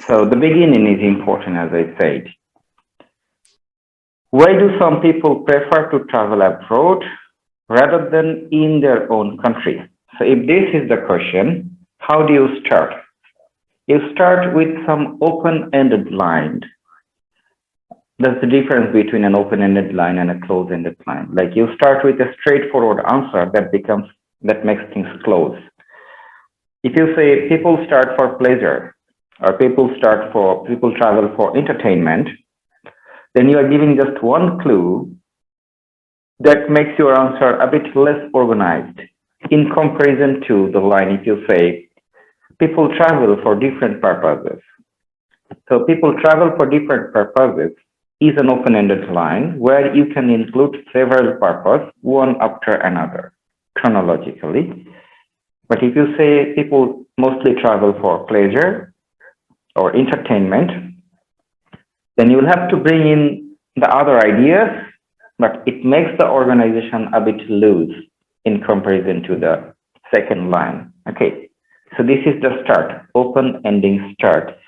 So the beginning is important, as I said. Why do some people prefer to travel abroad rather than in their own country? So if this is the question, how do you start? You start with some open-ended line. That's the difference between an open-ended line and a closed-ended line. Like you start with a straightforward answer that makes things close. If you say people start for pleasure or people travel for entertainment, then you are giving just one clue that makes your answer a bit less organized in comparison to the line if you say people travel for different purposes. So people travel for different purposes is an open-ended line where you can include several purposes, one after another, chronologically. But if you say people mostly travel for pleasure or entertainment, then you'll have to bring in the other ideas, but it makes the organization a bit loose in comparison to the second line. Okay, so this is the start, open-ending start.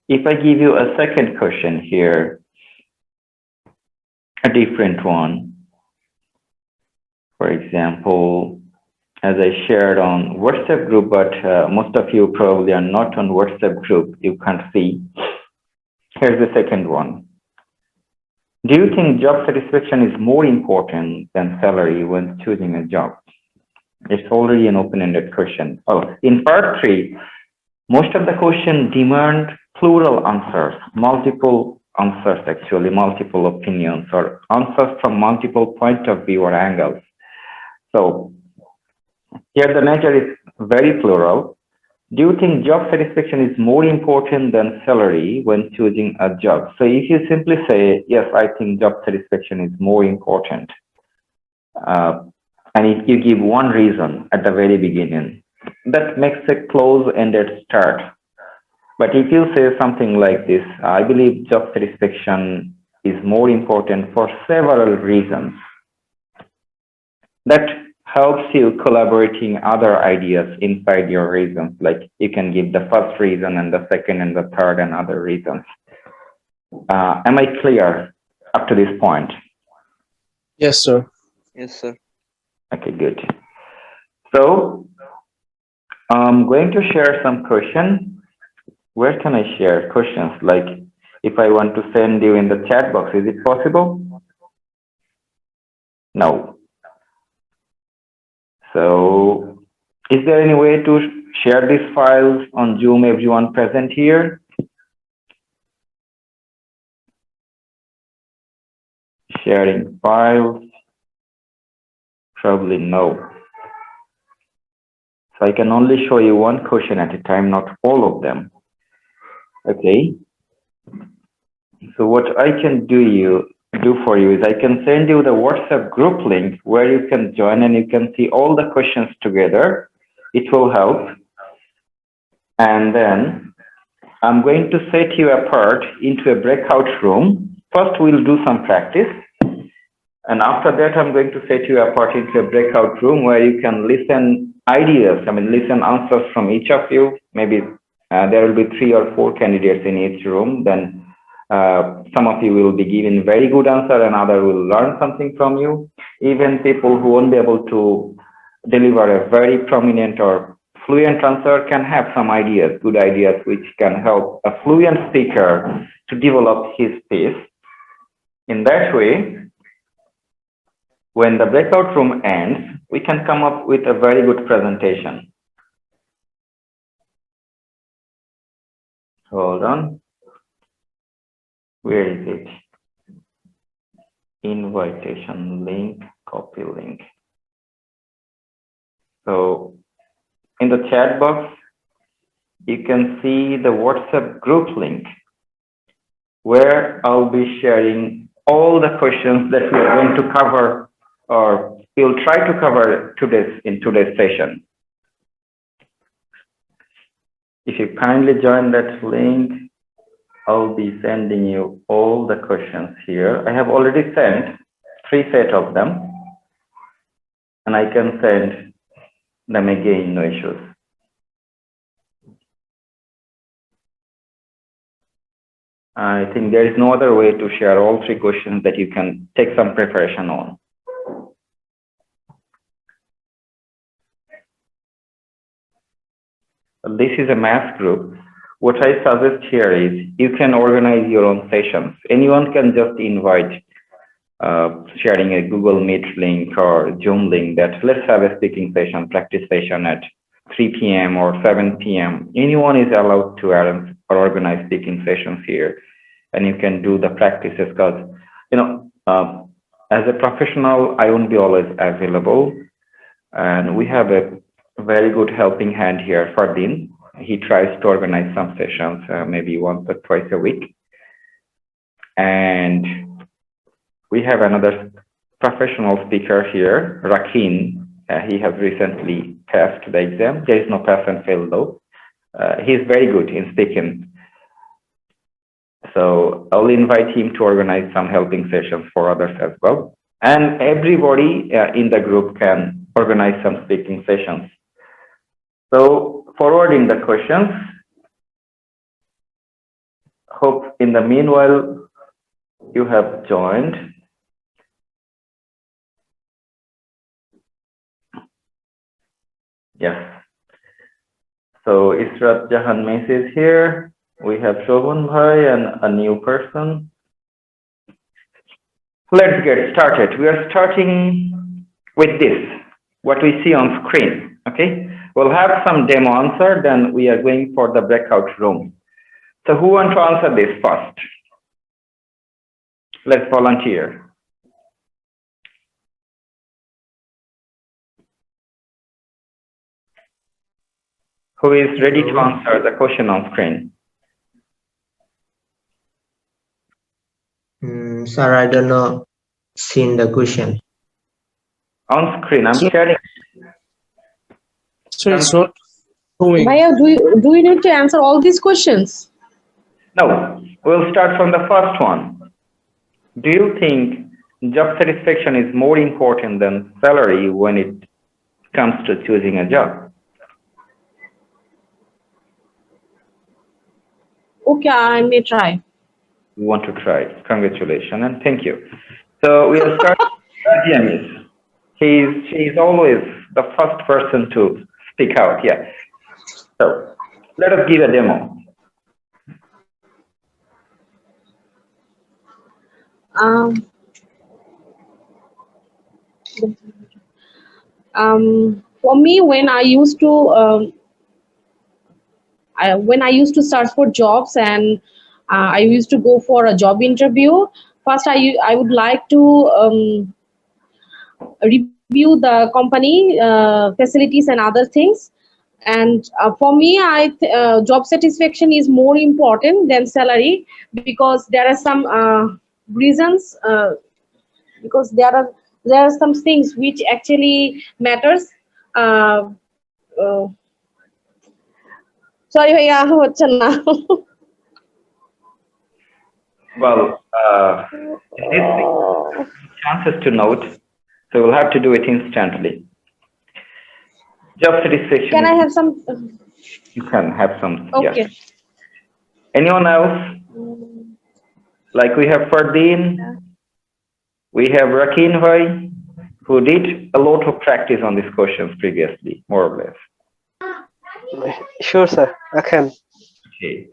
If I give you a second question here, a different one, for example, as I shared on WhatsApp group, but most of you probably are not on WhatsApp group, you can't see. Here's the second one. Do you think job satisfaction is more important than salary when choosing a job? It's already an open-ended question. Oh, in part 3, most of the questions demand plural answers, multiple answers actually, multiple opinions or answers from multiple point of view or angles. So here the nature is very plural. Do you think job satisfaction is more important than salary when choosing a job? So if you simply say, yes, I think job satisfaction is more important, and if you give one reason at the very beginning, that makes a close-ended start. But if you say something like this, I believe job satisfaction is more important for several reasons, that helps you collaborating other ideas inside your reasons. Like you can give the first reason and the second and the third and other reasons. Am I clear up to this point? Yes, sir. Yes, sir. Okay, good. So I'm going to share some questions. Where can I share questions? Like if I want to send you in the chat box, is it possible? No. So is there any way to share these files on Zoom, everyone present here? Sharing files? Probably no. So I can only show you one question at a time, not all of them. Okay. So what I can do for you is I can send you the WhatsApp group link where you can join and you can see all the questions together. It will help. And then I'm going to set you apart into a breakout room. First, we'll do some practice. And after that, I'm going to set you apart into a breakout room where you can listen listen answers from each of you. Maybe there will be 3 or 4 candidates in each room. Then some of you will be given very good answer and other will learn something from you. Even people who won't be able to deliver a very prominent or fluent answer can have some ideas, good ideas, which can help a fluent speaker to develop his pace. In that way, when the breakout room ends, we can come up with a very good presentation. Hold on. Where is it? Invitation link, copy link. So in the chat box, you can see the WhatsApp group link where I'll be sharing all the questions that we are going to cover or we'll try to cover in today's session. If you kindly join that link, I'll be sending you all the questions here. I have already sent 3 sets of them, and I can send them again, no issues. I think there is no other way to share all three questions that you can take some preparation on. This is a math group. What I suggest here is you can organize your own sessions. Anyone can just invite sharing a Google Meet link or Zoom link that let's have a speaking session, practice session at 3 p.m. or 7 p.m. Anyone is allowed to arrange or organize speaking sessions here. And you can do the practices because, as a professional, I won't be always available. And we have a very good helping hand here, Fardin. He tries to organize some sessions, maybe once or twice a week. And we have another professional speaker here, Rakin. He has recently passed the exam. There is no pass and fail though. He's very good in speaking. So I'll invite him to organize some helping sessions for others as well. And everybody in the group can organize some speaking sessions. So forwarding the questions. Hope in the meanwhile you have joined. Yes. So Israt Jahan Mes is here. We have Shobhan Bhai and a new person. Let's get started. We are starting with this, what we see on screen. Okay. We'll have some demo answer, then we are going for the breakout room. So who wants to answer this first? Let's volunteer. Who is ready to answer the question on screen? Sir, I don't know. Seen the question. On screen, I'm sharing. So it's not showing. Maya, do we need to answer all these questions? No, we'll start from the first one. Do you think job satisfaction is more important than salary when it comes to choosing a job? Okay, I may try. You want to try? Congratulations and thank you. So we'll start with James. She's always the first person to speak out. Yeah. So let us give a demo. For me, when I used to search for jobs and I used to go for a job interview, first I would like to review the company facilities and other things. And for me, job satisfaction is more important than salary because there are some reasons. Because there are some things which actually matters. Sorry, bhaiya, hocche na. Well, this chances to note, so we'll have to do it instantly. Job satisfaction. Can I have some? You can have some. Okay. Yes. Anyone else? Like we have Fardin, we have Rakin Bhai, who did a lot of practice on these questions previously, more or less. Sure, sir. I can. Okay.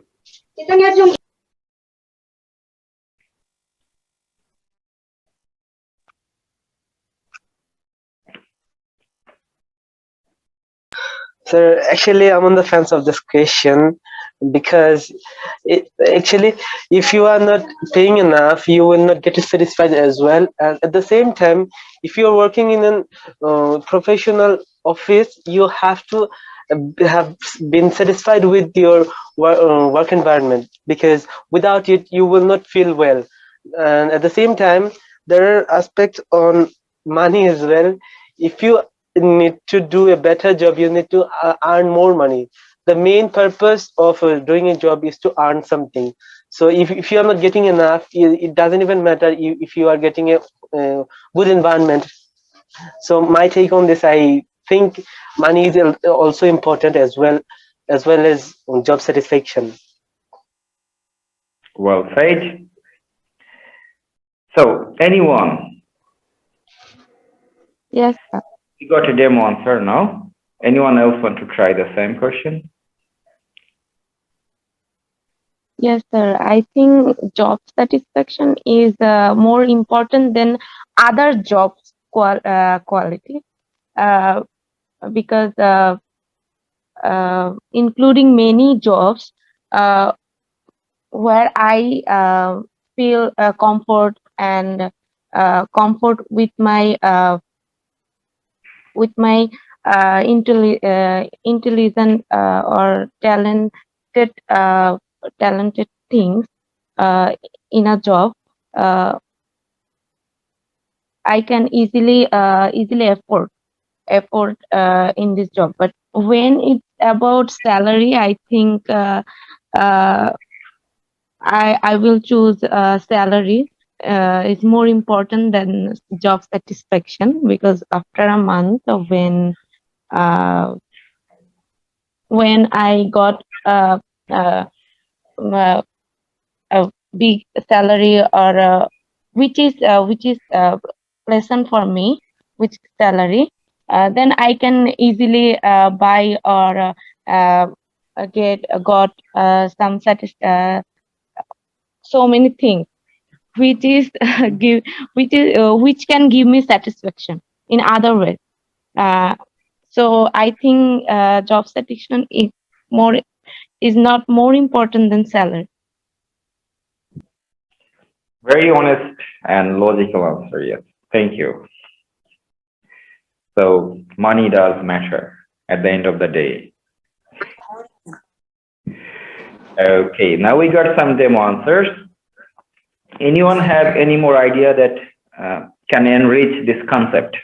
Sir, actually, I'm on the fence of this question because if you are not paying enough, you will not get satisfied as well. And at the same time, if you are working in a professional office, you have to have been satisfied with your work environment, because without it, you will not feel well. And at the same time, there are aspects on money as well. If you need to do a better job, you need to earn more money. The main purpose of doing a job is to earn something. So if you are not getting enough, it doesn't even matter if you are getting a good environment. So my take on this, I think money is also important as well as job satisfaction. Well said. So, anyone? Yes, sir. We got a demo answer now. Anyone else want to try the same question? Yes, sir. I think job satisfaction is more important than other jobs quality, uh, because including many jobs where I feel comfort and comfort with my intelligent or talented things uh, in a job. uh, I can easily afford in this job. But when it's about salary, I think uh, I will choose salary. It's more important than job satisfaction, because after a month of uh, when I got uh, uh, a big salary, or which is pleasant for me, which salary, then I can easily buy or get got some so many things which is give which can give me satisfaction in other ways. uh, so I think job satisfaction is not more important than salary. Very honest and logical answer, yes. Thank you. So, money does matter at the end of the day. Okay, now we got some demo answers. Anyone have any more idea that can enrich this concept?